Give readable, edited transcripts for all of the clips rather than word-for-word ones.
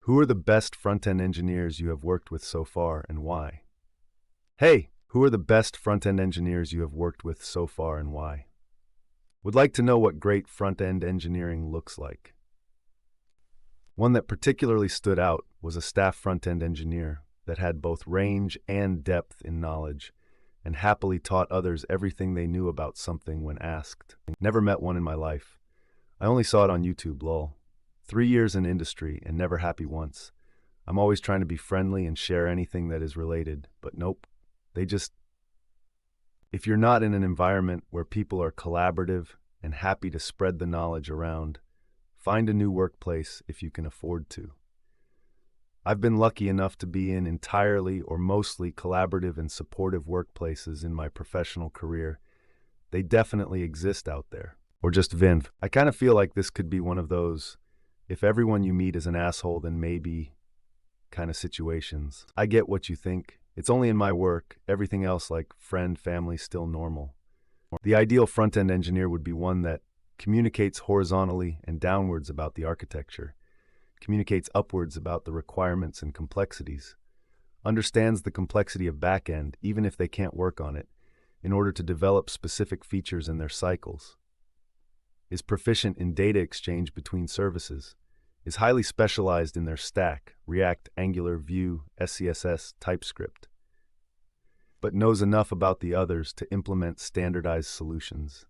Who are the best front-end engineers you have worked with so far and why? Hey, who are the best front-end engineers you have worked with so far and why? Would like to know what great front-end engineering looks like. One that particularly stood out was a staff front-end engineer that had both range and depth in knowledge and happily taught others everything they knew about something when asked. Never met one in my life. I only saw it on YouTube, lol. 3 years in industry and never happy once. I'm always trying to be friendly and share anything that is related, but nope. If you're not in an environment where people are collaborative and happy to spread the knowledge around, find a new workplace if you can afford to. I've been lucky enough to be in entirely or mostly collaborative and supportive workplaces in my professional career. They definitely exist out there. Or just Vinv. I kind of feel like this could be one of those, if everyone you meet is an asshole, then maybe kind of situations. I get what you think. It's only in my work. Everything else, like friend, family, still normal. The ideal front-end engineer would be one that communicates horizontally and downwards about the architecture, communicates upwards about the requirements and complexities, understands the complexity of back-end, even if they can't work on it, in order to develop specific features in their cycles, is proficient in data exchange between services, is highly specialized in their stack, React, Angular, Vue, SCSS, TypeScript, but knows enough about the others to implement standardized solutions,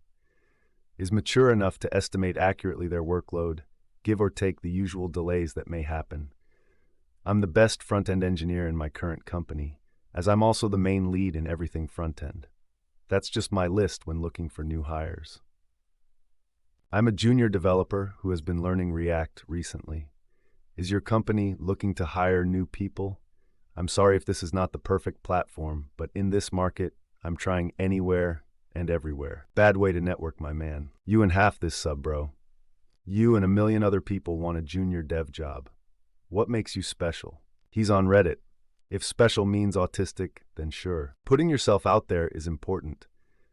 is mature enough to estimate accurately their workload, give or take the usual delays that may happen. I'm the best front-end engineer in my current company, as I'm also the main lead in everything front-end. That's just my list when looking for new hires. I'm a junior developer who has been learning React recently. Is your company looking to hire new people? I'm sorry if this is not the perfect platform, but in this market, I'm trying anywhere and everywhere. Bad way to network, my man. You and half this sub, bro. You and a million other people want a junior dev job. What makes you special? He's on Reddit. If special means autistic, then sure. Putting yourself out there is important.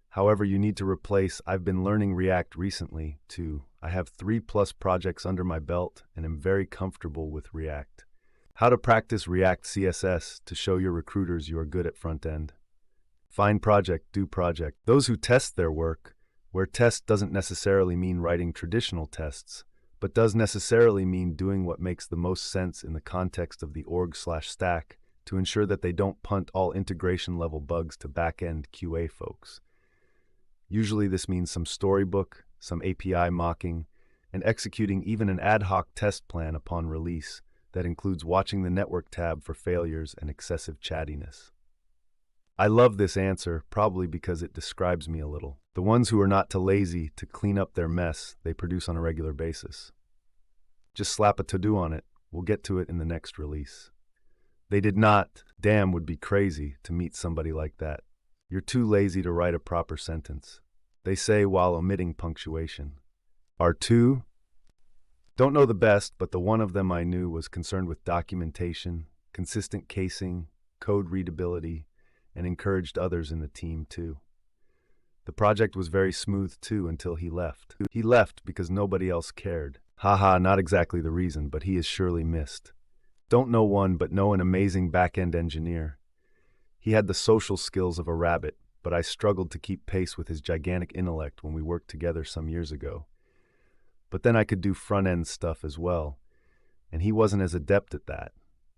However, you need to replace "I've been learning React recently" to "I have 3+ projects under my belt and am very comfortable with React." How to practice React CSS to show your recruiters you are good at front end. Find project, do project. Those who test their work, where test doesn't necessarily mean writing traditional tests, but does necessarily mean doing what makes the most sense in the context of the org/stack to ensure that they don't punt all integration level bugs to back-end QA folks. Usually this means some storybook, some API mocking, and executing even an ad hoc test plan upon release that includes watching the network tab for failures and excessive chattiness. I love this answer, probably because it describes me a little. The ones who are not too lazy to clean up their mess they produce on a regular basis. Just slap a to-do on it. We'll get to it in the next release. They did not. Damn, would be crazy to meet somebody like that. You're too lazy to write a proper sentence. They say while omitting punctuation. R2? Don't know the best, but the one of them I knew was concerned with documentation, consistent casing, code readability, and encouraged others in the team too. The project was very smooth too until he left. He left because nobody else cared. Haha, not exactly the reason, but he is surely missed. Don't know one, but know an amazing back-end engineer. He had the social skills of a rabbit, but I struggled to keep pace with his gigantic intellect when we worked together some years ago. But then I could do front-end stuff as well, and he wasn't as adept at that,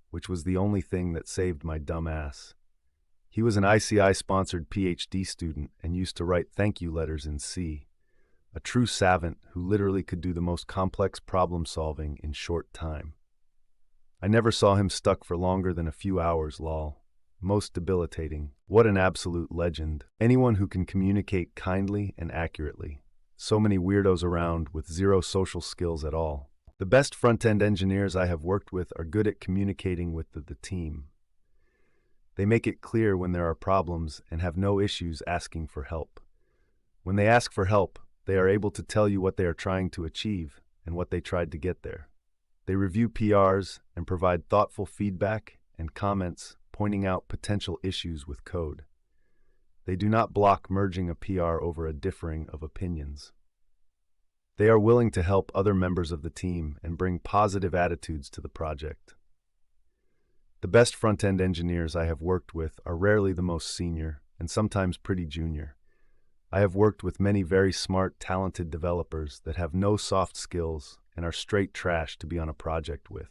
which was the only thing that saved my dumb ass. He was an ICI-sponsored PhD student and used to write thank you letters in C. A true savant who literally could do the most complex problem-solving in short time. I never saw him stuck for longer than a few hours, lol. Most debilitating. What an absolute legend. Anyone who can communicate kindly and accurately. So many weirdos around with zero social skills at all. The best front-end engineers I have worked with are good at communicating with the team. They make it clear when there are problems and have no issues asking for help. When they ask for help, they are able to tell you what they are trying to achieve and what they tried to get there. They review PRs and provide thoughtful feedback and comments pointing out potential issues with code. They do not block merging a PR over a differing of opinions. They are willing to help other members of the team and bring positive attitudes to the project. The best front-end engineers I have worked with are rarely the most senior and sometimes pretty junior. I have worked with many very smart, talented developers that have no soft skills and are straight trash to be on a project with.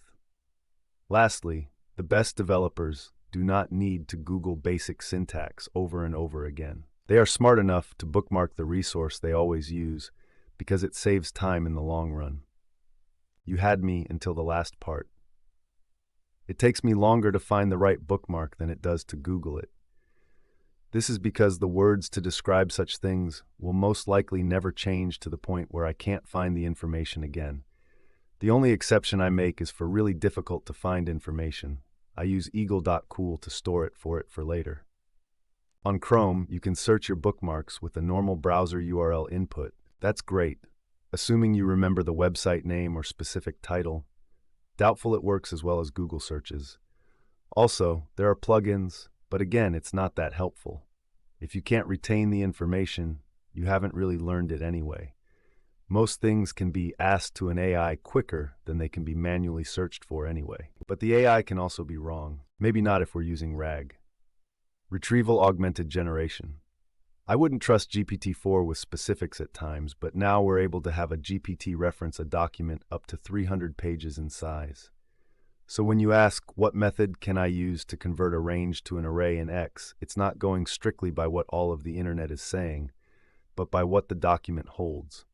Lastly, the best developers do not need to Google basic syntax over and over again. They are smart enough to bookmark the resource they always use because it saves time in the long run. You had me until the last part. It takes me longer to find the right bookmark than it does to Google it. This is because the words to describe such things will most likely never change to the point where I can't find the information again. The only exception I make is for really difficult to find information. I use eagle.cool to store it for later. On Chrome, you can search your bookmarks with a normal browser URL input. That's great, assuming you remember the website name or specific title. Doubtful it works as well as Google searches. Also, there are plugins, but again, it's not that helpful. If you can't retain the information, you haven't really learned it anyway. Most things can be asked to an AI quicker than they can be manually searched for anyway. But the AI can also be wrong. Maybe not if we're using RAG. Retrieval Augmented Generation. I wouldn't trust GPT-4 with specifics at times, but now we're able to have a GPT reference a document up to 300 pages in size. So when you ask, what method can I use to convert a range to an array in X, it's not going strictly by what all of the internet is saying, but by what the document holds.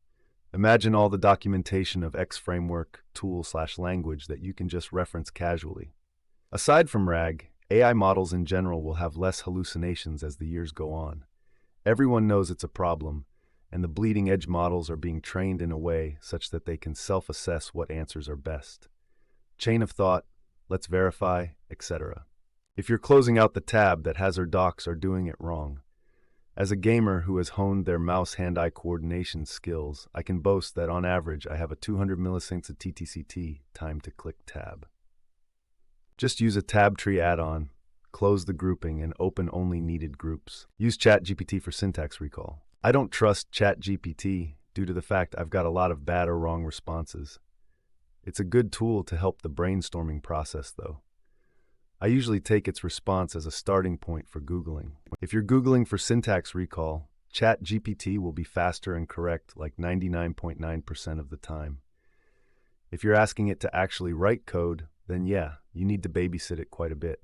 Imagine all the documentation of X framework, tool/language that you can just reference casually. Aside from RAG, AI models in general will have less hallucinations as the years go on. Everyone knows it's a problem, and the bleeding edge models are being trained in a way such that they can self-assess what answers are best. Chain of thought, let's verify, etc. If you're closing out the tab that has or docs are doing it wrong. As a gamer who has honed their mouse-hand-eye coordination skills, I can boast that on average I have a 200 milliseconds of TTCT, time to click tab. Just use a tab tree add-on, close the grouping, and open only needed groups. Use ChatGPT for syntax recall. I don't trust ChatGPT due to the fact I've got a lot of bad or wrong responses. It's a good tool to help the brainstorming process, though. I usually take its response as a starting point for Googling. If you're Googling for syntax recall, ChatGPT will be faster and correct like 99.9% of the time. If you're asking it to actually write code, then yeah, you need to babysit it quite a bit.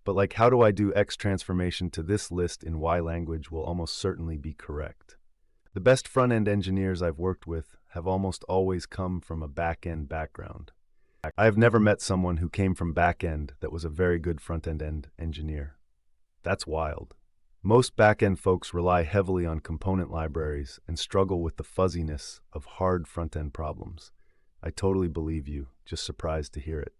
But like, how do I do X transformation to this list in Y language will almost certainly be correct. The best front-end engineers I've worked with have almost always come from a back-end background. I have never met someone who came from back-end that was a very good front-end engineer. That's wild. Most back-end folks rely heavily on component libraries and struggle with the fuzziness of hard front-end problems. I totally believe you, just surprised to hear it.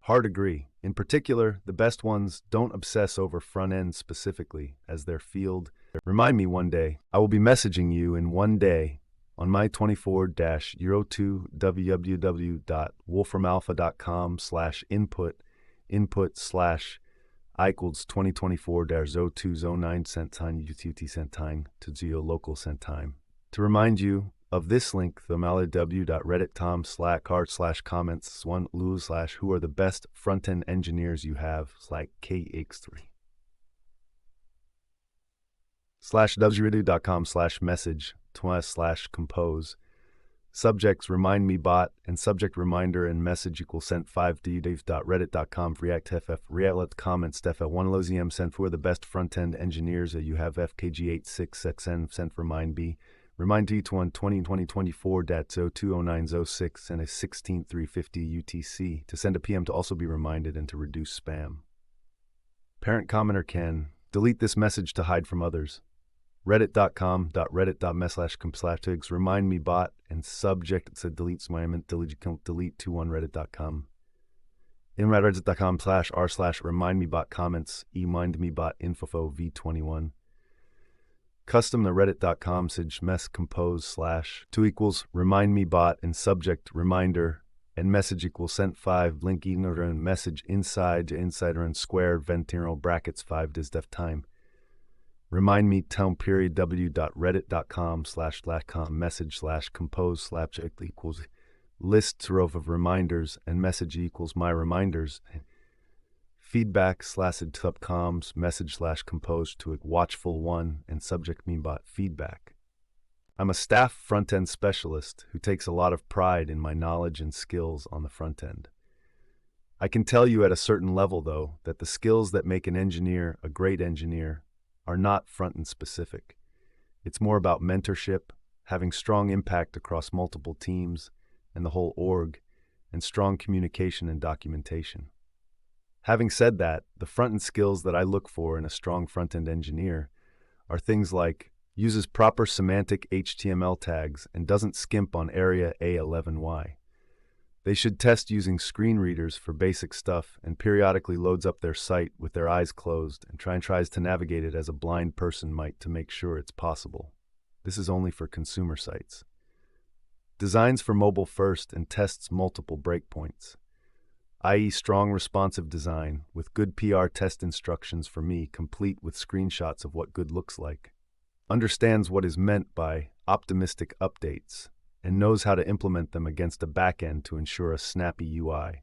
Hard agree. In particular, the best ones don't obsess over front-end specifically as their field. Remind me one day. I will be messaging you in one day on my 24-02 www.wolframalpha.com/input/I=2024-0209 to geolocal to remind you of this link, www.reddit.com/r/comments/1lu/who are the best front-end engineers you have /kx3 /wredo.com/message /compose subjects remind me bot and subject reminder and message sent 5 to dave.reddit.com react ff react comments def 1 lozm sent for the best front-end engineers you have fkg86xn sent remind b remind t1 2020-24-020906 and a 16350 UTC to send a PM to also be reminded and to reduce spam. Parent commenter can delete this message to hide from others. reddit.com.reddit.me/com/tigs remind me bot and subject to delete smiament delete 21 reddit.com in reddit.com/r/remind me bot comments mind me bot info v21 custom the reddit.com sage mess compose /2 remind me bot and subject reminder and message sent 5 link ignorer and message inside to insider and square ventiro brackets 5 does def time Remind me town.reddit.com/com message/compose/check equals list row of reminders and message equals my reminders. Feedback/subcoms message/compose to a watchful one and subject me bot feedback. I'm a staff front-end specialist who takes a lot of pride in my knowledge and skills on the front end. I can tell you at a certain level, though, that the skills that make an engineer a great engineer are not front-end specific. It's more about mentorship, having strong impact across multiple teams and the whole org, and strong communication and documentation. Having said that, the front-end skills that I look for in a strong front-end engineer are things like uses proper semantic HTML tags and doesn't skimp on area A11Y. They should test using screen readers for basic stuff and periodically loads up their site with their eyes closed and tries to navigate it as a blind person might to make sure it's possible. This is only for consumer sites. Designs for mobile first and tests multiple breakpoints, i.e. strong responsive design with good PR test instructions for me complete with screenshots of what good looks like. Understands what is meant by optimistic updates and knows how to implement them against a backend to ensure a snappy UI.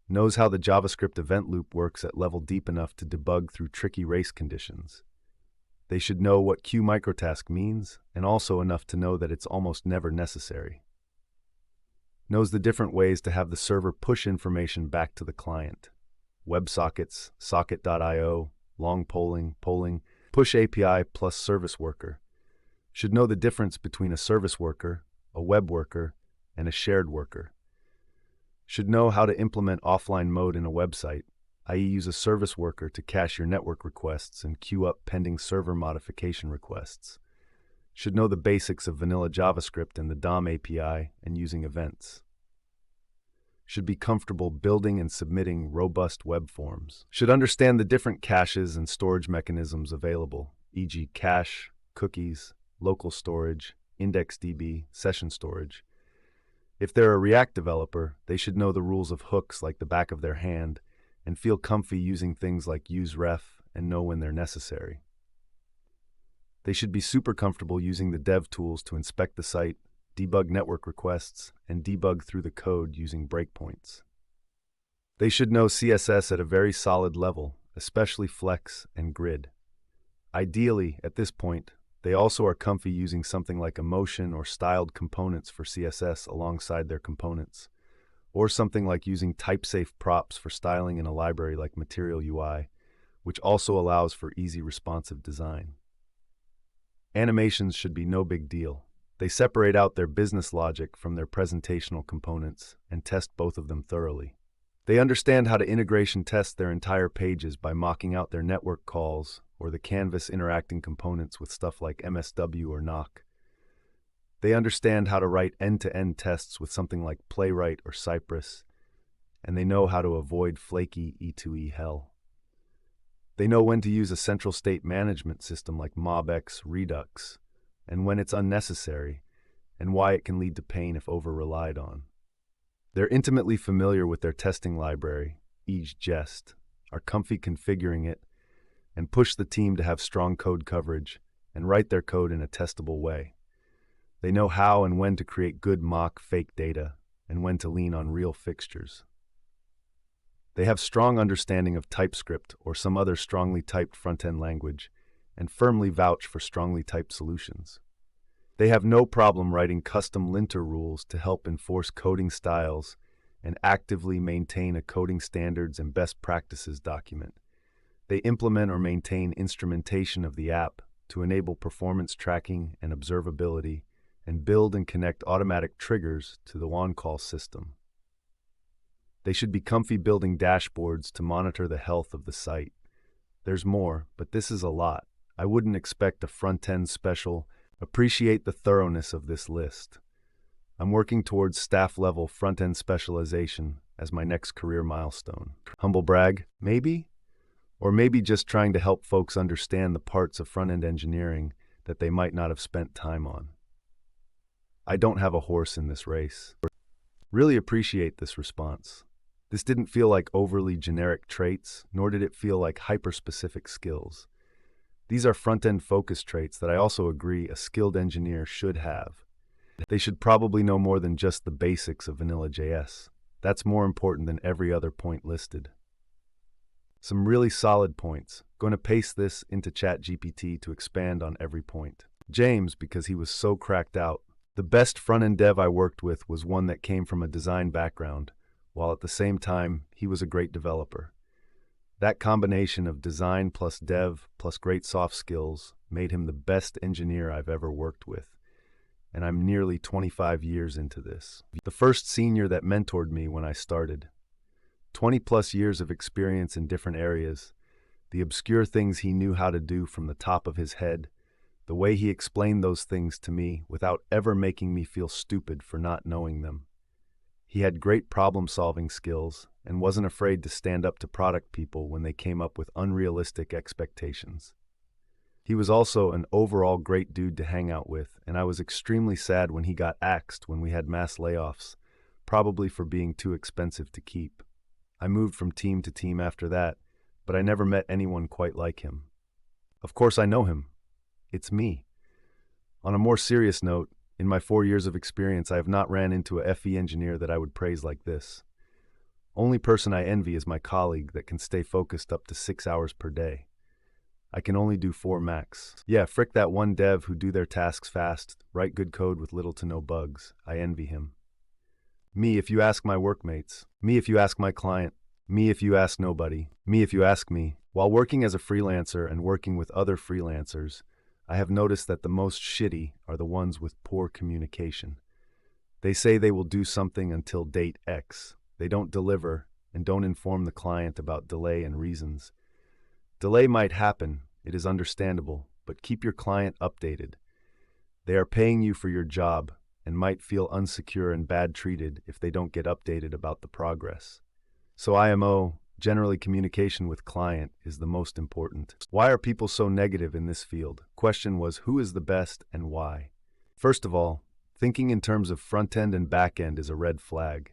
Knows how the JavaScript event loop works at level deep enough to debug through tricky race conditions. They should know what queue microtask means and also enough to know that it's almost never necessary. Knows the different ways to have the server push information back to the client. WebSockets, socket.io, long polling, push API plus service worker. Should know the difference between a service worker, a web worker, and a shared worker. Should know how to implement offline mode in a website, i.e. use a service worker to cache your network requests and queue up pending server modification requests. Should know the basics of vanilla JavaScript and the DOM API and using events. Should be comfortable building and submitting robust web forms. Should understand the different caches and storage mechanisms available, e.g. cache, cookies, local storage, IndexedDB, session storage. If they're a React developer, they should know the rules of hooks like the back of their hand and feel comfy using things like useRef and know when they're necessary. They should be super comfortable using the dev tools to inspect the site, debug network requests, and debug through the code using breakpoints. They should know CSS at a very solid level, especially Flex and Grid. Ideally, at this point, they also are comfy using something like emotion or styled components for CSS alongside their components, or something like using type-safe props for styling in a library like Material UI, which also allows for easy responsive design. Animations should be no big deal. They separate out their business logic from their presentational components and test both of them thoroughly. They understand how to integration test their entire pages by mocking out their network calls or the canvas interacting components with stuff like MSW or knock. They understand how to write end-to-end tests with something like Playwright or Cypress, and they know how to avoid flaky E2E hell. They know when to use a central state management system like MobX Redux, and when it's unnecessary, and why it can lead to pain if over-relied on. They're intimately familiar with their testing library, e.g. Jest, are comfy configuring it, and push the team to have strong code coverage and write their code in a testable way. They know how and when to create good mock fake data and when to lean on real fixtures. They have strong understanding of TypeScript or some other strongly typed front-end language and firmly vouch for strongly typed solutions. They have no problem writing custom linter rules to help enforce coding styles and actively maintain a coding standards and best practices document. They implement or maintain instrumentation of the app to enable performance tracking and observability and build and connect automatic triggers to the on-call system. They should be comfy building dashboards to monitor the health of the site. There's more, but this is a lot. I wouldn't expect a front-end special. Appreciate the thoroughness of this list. I'm working towards staff-level front-end specialization as my next career milestone. Humble brag, maybe? Or maybe just trying to help folks understand the parts of front-end engineering that they might not have spent time on. I don't have a horse in this race. Really appreciate this response. This didn't feel like overly generic traits, nor did it feel like hyper-specific skills. These are front-end focus traits that I also agree a skilled engineer should have. They should probably know more than just the basics of vanilla JS. That's more important than every other point listed. Some really solid points. Going to paste this into ChatGPT to expand on every point. James, because he was so cracked out. The best front-end dev I worked with was one that came from a design background, while at the same time, he was a great developer. That combination of design plus dev plus great soft skills made him the best engineer I've ever worked with. And I'm nearly 25 years into this. The first senior that mentored me when I started. 20 plus years of experience in different areas, the obscure things he knew how to do from the top of his head, the way he explained those things to me without ever making me feel stupid for not knowing them. He had great problem-solving skills and wasn't afraid to stand up to product people when they came up with unrealistic expectations. He was also an overall great dude to hang out with, and I was extremely sad when he got axed when we had mass layoffs, probably for being too expensive to keep. I moved from team to team after that, but I never met anyone quite like him. Of course I know him. It's me. On a more serious note, in my 4 years of experience, I have not ran into a FE engineer that I would praise like this. Only person I envy is my colleague that can stay focused up to 6 hours per day. I can only do 4 max. Yeah, frick that one dev who do their tasks fast, write good code with little to no bugs. I envy him. Me if you ask my workmates. Me if you ask my client. Me if you ask nobody. Me if you ask me. While working as a freelancer and working with other freelancers, I have noticed that the most shitty are the ones with poor communication. They say they will do something until date X. They don't deliver and don't inform the client about delay and reasons. Delay might happen, it is understandable, but keep your client updated. They are paying you for your job and might feel unsecure and bad treated if they don't get updated about the progress. So IMO, generally communication with client, is the most important. Why are people so negative in this field? Question was, who is the best and why? First of all, thinking in terms of front-end and back-end is a red flag.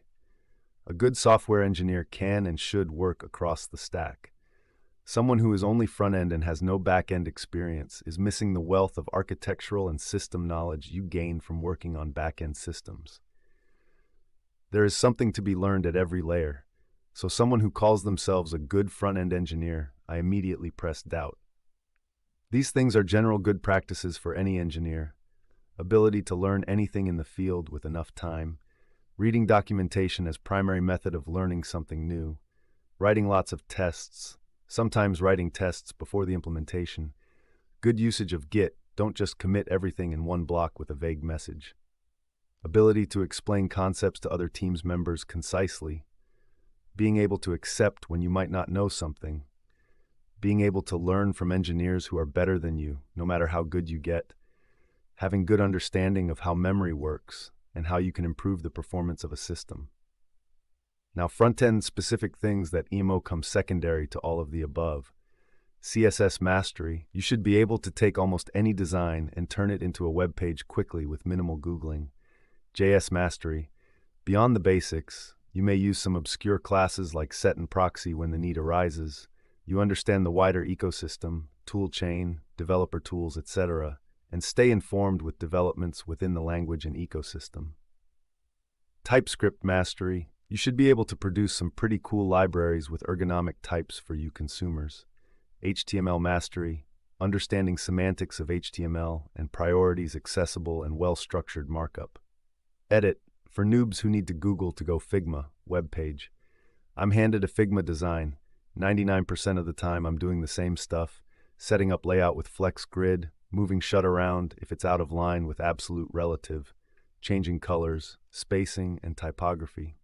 A good software engineer can and should work across the stack. Someone who is only front-end and has no back-end experience is missing the wealth of architectural and system knowledge you gain from working on back-end systems. There is something to be learned at every layer. So someone who calls themselves a good front-end engineer, I immediately press doubt. These things are general good practices for any engineer. Ability to learn anything in the field with enough time, reading documentation as primary method of learning something new, writing lots of tests, sometimes writing tests before the implementation, good usage of Git, don't just commit everything in one block with a vague message. Ability to explain concepts to other team's members concisely, being able to accept when you might not know something, being able to learn from engineers who are better than you, no matter how good you get, having good understanding of how memory works and how you can improve the performance of a system. Now, front-end specific things that emo come secondary to all of the above. CSS mastery, you should be able to take almost any design and turn it into a web page quickly with minimal Googling. JS mastery, beyond the basics, you may use some obscure classes like set and proxy when the need arises. You understand the wider ecosystem, tool chain, developer tools, etc., and stay informed with developments within the language and ecosystem. TypeScript mastery, you should be able to produce some pretty cool libraries with ergonomic types for you consumers. HTML mastery, understanding semantics of HTML and priorities, accessible and well-structured markup. Edit, for noobs who need to Google to go Figma, web page. I'm handed a Figma design. 99% of the time I'm doing the same stuff, setting up layout with flex grid, moving shut around if it's out of line with absolute relative, changing colors, spacing, and typography.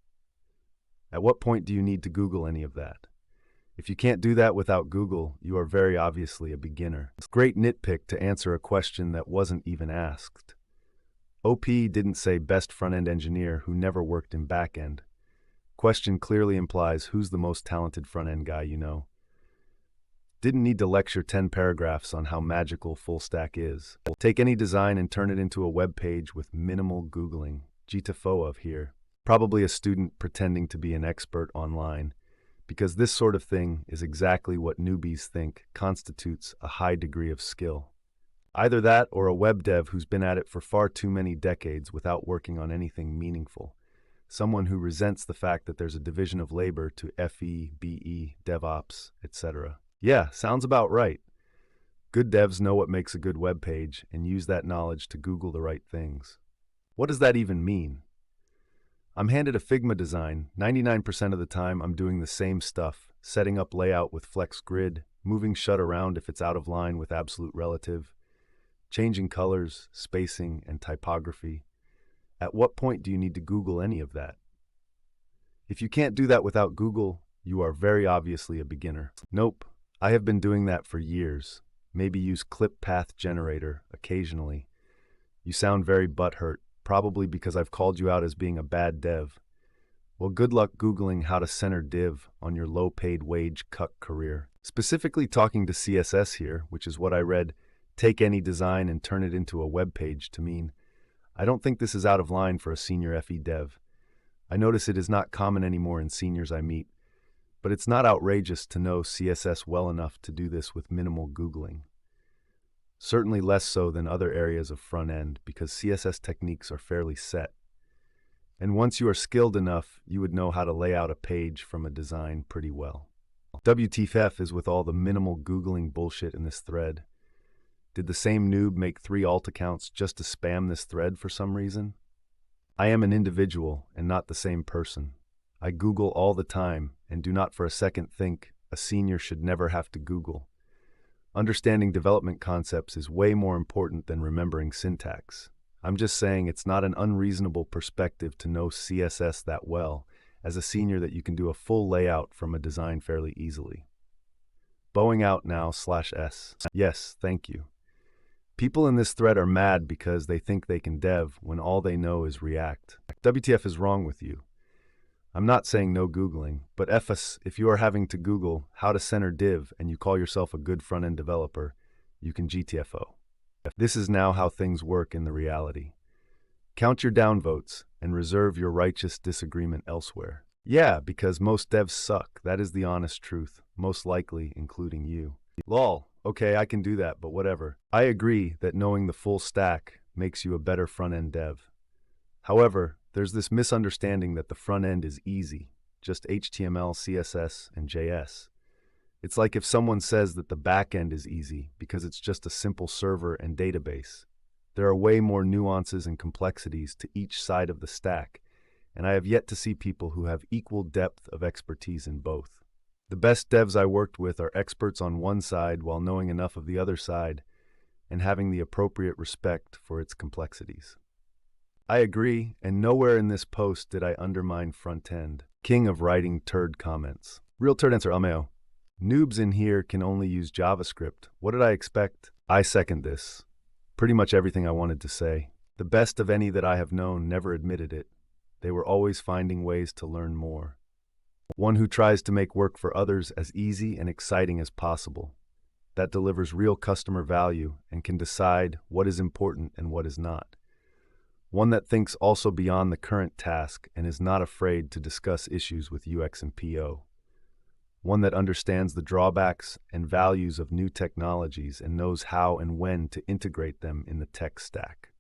At what point do you need to Google any of that? If you can't do that without Google, you are very obviously a beginner. It's a great nitpick to answer a question that wasn't even asked. OP didn't say best front-end engineer who never worked in back-end. Question clearly implies who's the most talented front-end guy you know. Didn't need to lecture 10 paragraphs on how magical full stack is. Take any design and turn it into a web page with minimal Googling. GTFO of here. Probably a student pretending to be an expert online. because this sort of thing is exactly what newbies think constitutes a high degree of skill. Either that or a web dev who's been at it for far too many decades without working on anything meaningful. Someone who resents the fact that there's a division of labor to FE, BE, DevOps, etc. Yeah, sounds about right. Good devs know what makes a good web page and use that knowledge to Google the right things. What does that even mean? I'm handed a Figma design. 99% of the time I'm doing the same stuff, setting up layout with flex grid, moving shut around if it's out of line with absolute relative, changing colors, spacing, and typography. At what point do you need to Google any of that? If you can't do that without Google, you are very obviously a beginner. Nope, I have been doing that for years. Maybe use clip path generator occasionally. You sound very butthurt, probably because I've called you out as being a bad dev. Well, good luck Googling how to center div on your low-paid wage cuck career. Specifically talking to CSS here, which is what I read, take any design and turn it into a web page to mean. I don't think this is out of line for a senior FE dev. I notice it is not common anymore in seniors I meet, but it's not outrageous to know CSS well enough to do this with minimal Googling. Certainly less so than other areas of front end because CSS techniques are fairly set. And once you are skilled enough, you would know how to lay out a page from a design pretty well. WTF is with all the minimal Googling bullshit in this thread. Did the same noob make 3 alt accounts just to spam this thread for some reason? I am an individual and not the same person. I Google all the time and do not for a second think a senior should never have to Google. Understanding development concepts is way more important than remembering syntax. I'm just saying it's not an unreasonable perspective to know CSS that well as a senior that you can do a full layout from a design fairly easily. Bowing out now /s. Yes, thank you. People in this thread are mad because they think they can dev when all they know is React. WTF is wrong with you. I'm not saying no Googling, but FS, if you are having to Google how to center div and you call yourself a good front-end developer, you can GTFO. This is now how things work in the reality. Count your downvotes and reserve your righteous disagreement elsewhere. Yeah, because most devs suck. That is the honest truth, most likely including you. Lol. Okay, I can do that, but whatever. I agree that knowing the full stack makes you a better front-end dev. However, there's this misunderstanding that the front end is easy, just HTML, CSS, and JS. It's like if someone says that the back end is easy because it's just a simple server and database. There are way more nuances and complexities to each side of the stack, and I have yet to see people who have equal depth of expertise in both. The best devs I worked with are experts on one side while knowing enough of the other side and having the appropriate respect for its complexities. I agree, and nowhere in this post did I undermine Frontend. King of writing turd comments. Real turd answer, Almeo. Noobs in here can only use JavaScript. What did I expect? I second this. Pretty much everything I wanted to say. The best of any that I have known never admitted it. They were always finding ways to learn more. One who tries to make work for others as easy and exciting as possible. That delivers real customer value and can decide what is important and what is not. One that thinks also beyond the current task and is not afraid to discuss issues with UX and PO. One that understands the drawbacks and values of new technologies and knows how and when to integrate them in the tech stack.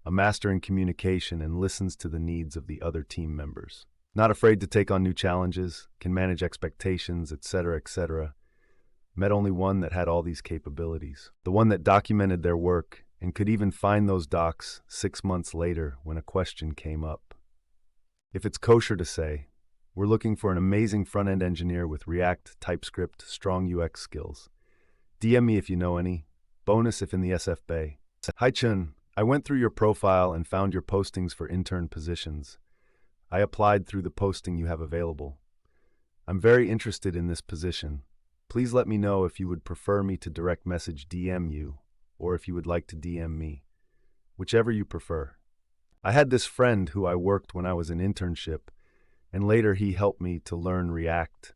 A master in communication and listens to the needs of the other team members. Not afraid to take on new challenges, can manage expectations, etc., etc. Met only one that had all these capabilities. The one that documented their work and could even find those docs 6 months later when a question came up. If it's kosher to say, we're looking for an amazing front-end engineer with React, TypeScript, strong UX skills. DM me if you know any. Bonus if in the SF Bay. Hi Chun, I went through your profile and found your postings for intern positions. I applied through the posting you have available. I'm very interested in this position. Please let me know if you would prefer me to direct message DM you, or if you would like to DM me. Whichever you prefer. I had this friend who I worked when I was in internship, and later he helped me to learn React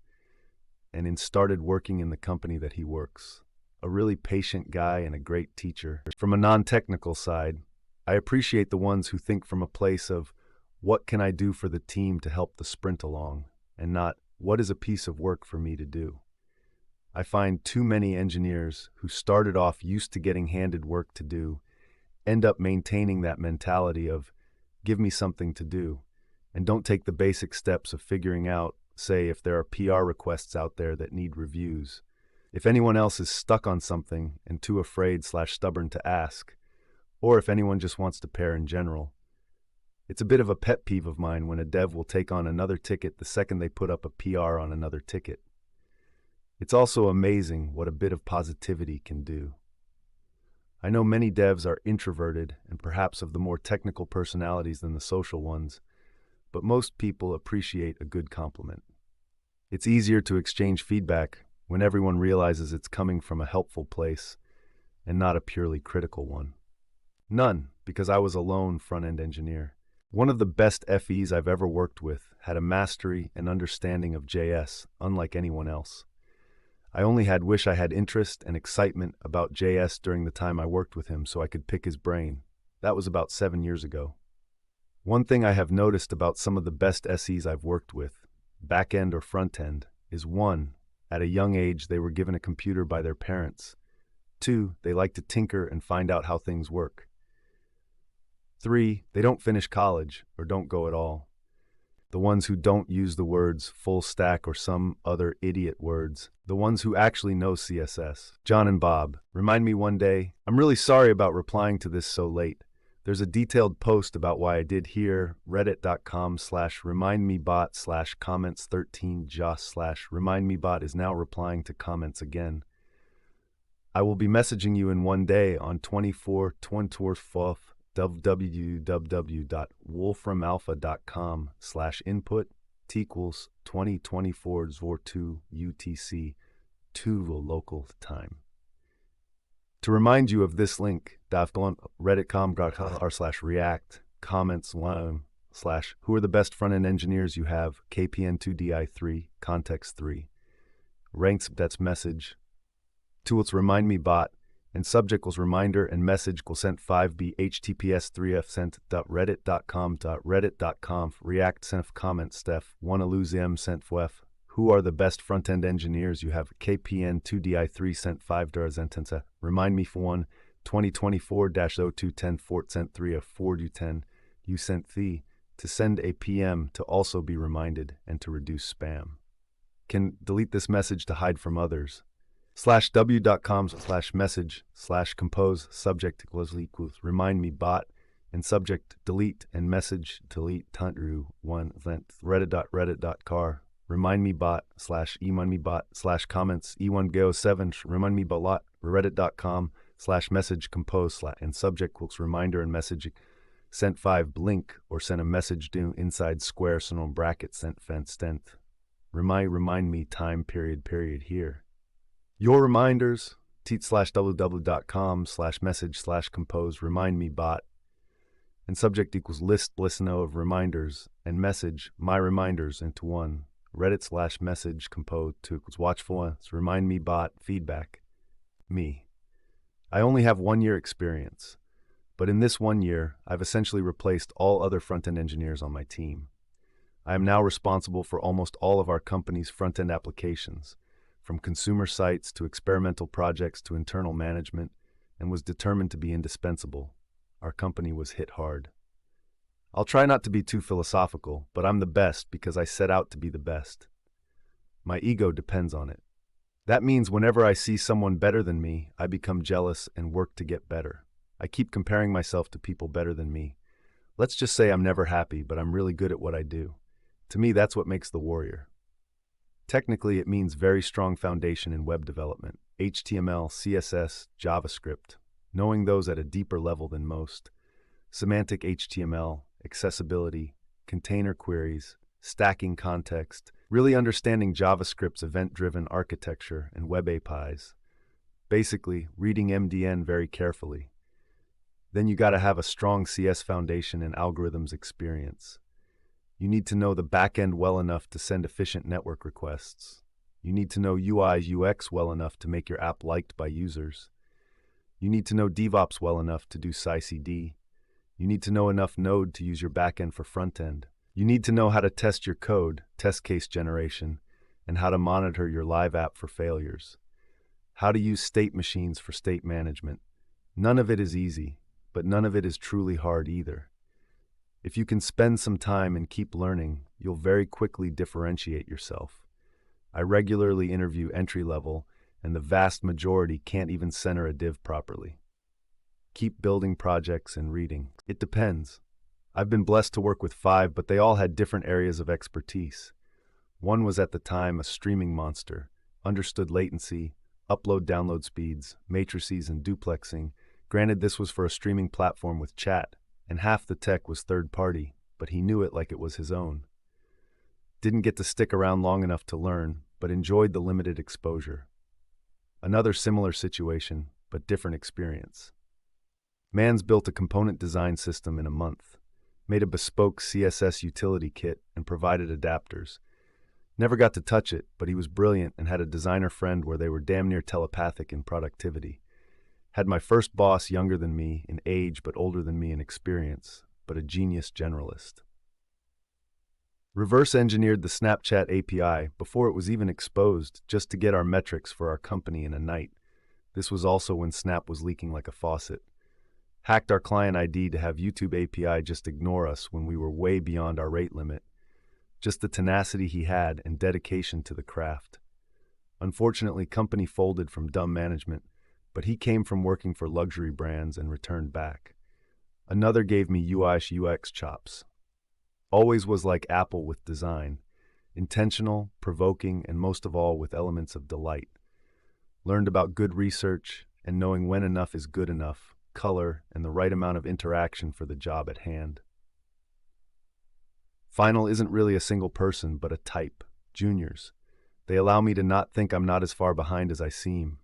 and started working in the company that he works. A really patient guy and a great teacher. From a non-technical side, I appreciate the ones who think from a place of what can I do for the team to help the sprint along, and not what is a piece of work for me to do? I find too many engineers who started off used to getting handed work to do end up maintaining that mentality of, give me something to do, and don't take the basic steps of figuring out, say, if there are PR requests out there that need reviews. If anyone else is stuck on something and too afraid/stubborn to ask, or if anyone just wants to pair in general. It's a bit of a pet peeve of mine when a dev will take on another ticket the second they put up a PR on another ticket. It's also amazing what a bit of positivity can do. I know many devs are introverted and perhaps of the more technical personalities than the social ones, but most people appreciate a good compliment. It's easier to exchange feedback when everyone realizes it's coming from a helpful place and not a purely critical one. None, because I was a lone front-end engineer. One of the best FEs I've ever worked with had a mastery and understanding of JS, unlike anyone else. I only wish I had interest and excitement about JS during the time I worked with him so I could pick his brain. That was about 7 years ago. One thing I have noticed about some of the best SEs I've worked with, back-end or front-end, is 1, at a young age they were given a computer by their parents. 2, they like to tinker and find out how things work. 3, they don't finish college or don't go at all. The ones who don't use the words full stack or some other idiot words. The ones who actually know CSS. John and Bob, remind me one day. I'm really sorry about replying to this so late. There's a detailed post about why I did here, reddit.com/remindmebot/comments13joss/remindmebot is now replying to comments again. I will be messaging you in one day on 24/24/4 www.wolframalpha.com/input equals 2024/2 UTC 2 local time. To remind you of this link, reddit.com/react comments /who are the best front-end engineers you have, KPN2DI3, context 3, ranks that's message, tools remind me bot, and subject equals reminder and message equals sent 5b https 3f sent.reddit.com react sent comment steph 1 aluzm sent fwef. Who are the best front-end engineers you have, KPN2DI3 sent 5 sentenza remind me for 1 2024-0210 fort sent 3 of 4 do 10 you sent the to send a PM to also be reminded and to reduce spam. Can delete this message to hide from others. /w.com/message/compose subject equals remind me bot and subject delete and message delete tantru 1 length reddit.car remind me bot /email me bot /comments e1go7 remind me bot reddit.com/message compose and subject equals reminder and message sent 5 blink or send a message do inside square so bracket sent fence tenth remind me time period here. Your reminders, teat/www.com/message/compose remind me bot, and subject equals list listeno of reminders, and message my reminders into 1, reddit/message compose 2 equals watchful remind me bot feedback, me. I only have 1 year experience, but in this 1 year, I've essentially replaced all other front-end engineers on my team. I am now responsible for almost all of our company's front-end applications, from consumer sites to experimental projects to internal management, and was determined to be indispensable. Our company was hit hard. I'll try not to be too philosophical, but I'm the best because I set out to be the best. My ego depends on it. That means whenever I see someone better than me, I become jealous and work to get better. I keep comparing myself to people better than me. Let's just say I'm never happy, but I'm really good at what I do. To me, that's what makes the warrior. Technically, it means very strong foundation in web development, HTML, CSS, JavaScript, knowing those at a deeper level than most, semantic HTML, accessibility, container queries, stacking context, really understanding JavaScript's event-driven architecture and web APIs. Basically, reading MDN very carefully. Then you gotta have a strong CS foundation and algorithms experience. You need to know the backend well enough to send efficient network requests. You need to know UI UX well enough to make your app liked by users. You need to know DevOps well enough to do SciCD. You need to know enough Node to use your backend for frontend. You need to know how to test your code, test case generation, and how to monitor your live app for failures. How to use state machines for state management. None of it is easy, but none of it is truly hard either. If you can spend some time and keep learning, you'll very quickly differentiate yourself. I regularly interview entry-level, and the vast majority can't even center a div properly. Keep building projects and reading. It depends. I've been blessed to work with 5, but they all had different areas of expertise. One was at the time a streaming monster, understood latency, upload-download speeds, matrices, and duplexing. Granted, this was for a streaming platform with chat, and half the tech was third-party, but he knew it like it was his own. Didn't get to stick around long enough to learn, but enjoyed the limited exposure. Another similar situation, but different experience. Mans built a component design system in a month, made a bespoke CSS utility kit, and provided adapters. Never got to touch it, but he was brilliant and had a designer friend where they were damn near telepathic in productivity. Had my first boss younger than me in age but older than me in experience, but a genius generalist. Reverse engineered the Snapchat API before it was even exposed just to get our metrics for our company in a night. This was also when Snap was leaking like a faucet. Hacked our client ID to have YouTube API just ignore us when we were way beyond our rate limit. Just the tenacity he had and dedication to the craft. Unfortunately, company folded from dumb management, but he came from working for luxury brands and returned back. Another gave me UI/UX chops. Always was like Apple with design. Intentional, provoking, and most of all with elements of delight. Learned about good research and knowing when enough is good enough, color, and the right amount of interaction for the job at hand. Final isn't really a single person, but a type, juniors. They allow me to not think I'm not as far behind as I seem.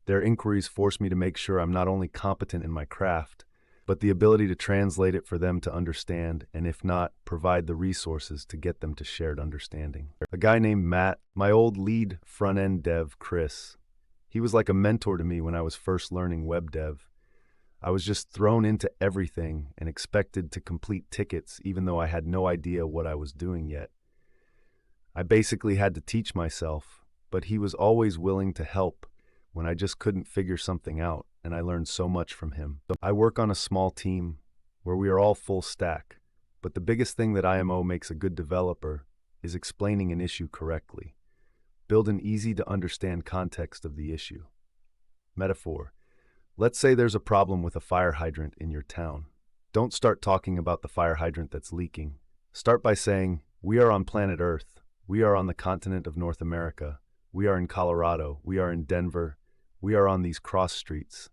Their inquiries force me to make sure I'm not only competent in my craft, but the ability to translate it for them to understand, and if not, provide the resources to get them to shared understanding. A guy named Matt, my old lead front-end dev, Chris, he was like a mentor to me when I was first learning web dev. I was just thrown into everything and expected to complete tickets even though I had no idea what I was doing yet. I basically had to teach myself, but he was always willing to help when I just couldn't figure something out, and I learned so much from him. I work on a small team where we are all full stack, but the biggest thing that IMO makes a good developer is explaining an issue correctly. Build an easy-to-understand context of the issue. Metaphor. Let's say there's a problem with a fire hydrant in your town. Don't start talking about the fire hydrant that's leaking. Start by saying, we are on planet Earth. We are on the continent of North America. We are in Colorado. We are in Denver. We are on these cross streets.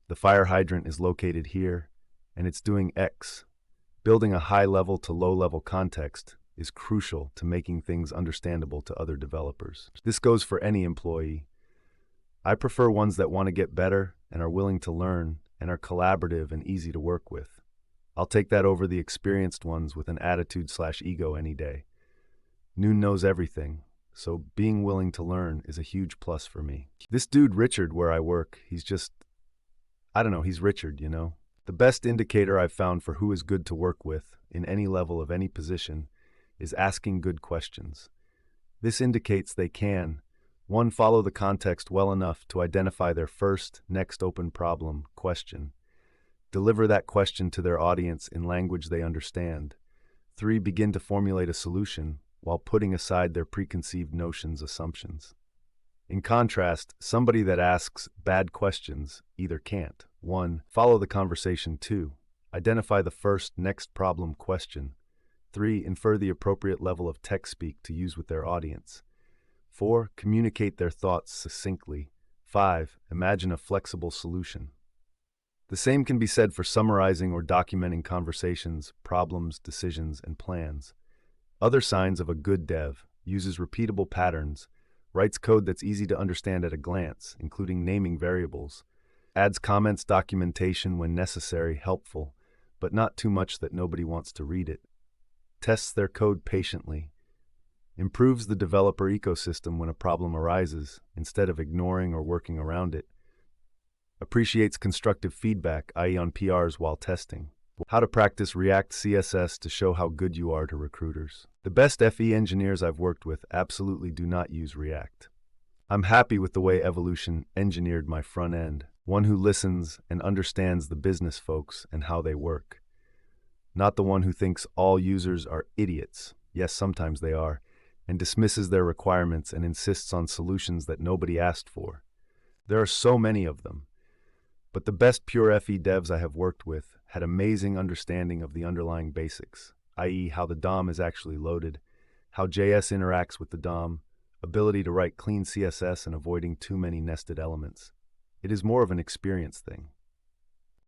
The fire hydrant is located here, and it's doing X. Building a high-level to low-level context is crucial to making things understandable to other developers. This goes for any employee. I prefer ones that want to get better and are willing to learn and are collaborative and easy to work with. I'll take that over the experienced ones with an attitude/ego any day. Noon knows everything, so being willing to learn is a huge plus for me. This dude Richard where I work, he's Richard, you know? The best indicator I've found for who is good to work with in any level of any position is asking good questions. This indicates they can, 1, follow the context well enough to identify their first, next open problem, question. Deliver that question to their audience in language they understand. 3, begin to formulate a solution while putting aside their preconceived notions, assumptions. In contrast, somebody that asks bad questions either can't. 1, follow the conversation. 2, identify the first, next problem question. 3, infer the appropriate level of tech speak to use with their audience. 4, communicate their thoughts succinctly. 5, imagine a flexible solution. The same can be said for summarizing or documenting conversations, problems, decisions, and plans. Other signs of a good dev: uses repeatable patterns, writes code that's easy to understand at a glance, including naming variables, adds comments, documentation when necessary, helpful, but not too much that nobody wants to read it, tests their code patiently, improves the developer ecosystem when a problem arises, instead of ignoring or working around it, appreciates constructive feedback, i.e. on PRs while testing, How to practice React CSS to show how good you are to recruiters. The best FE engineers I've worked with absolutely do not use React. I'm happy with the way Evolution engineered my front end, one who listens and understands the business folks and how they work. Not the one who thinks all users are idiots, yes, sometimes they are, and dismisses their requirements and insists on solutions that nobody asked for. There are so many of them. But the best pure FE devs I have worked with had amazing understanding of the underlying basics, i.e. how the DOM is actually loaded, how JS interacts with the DOM, ability to write clean CSS and avoiding too many nested elements. It is more of an experience thing.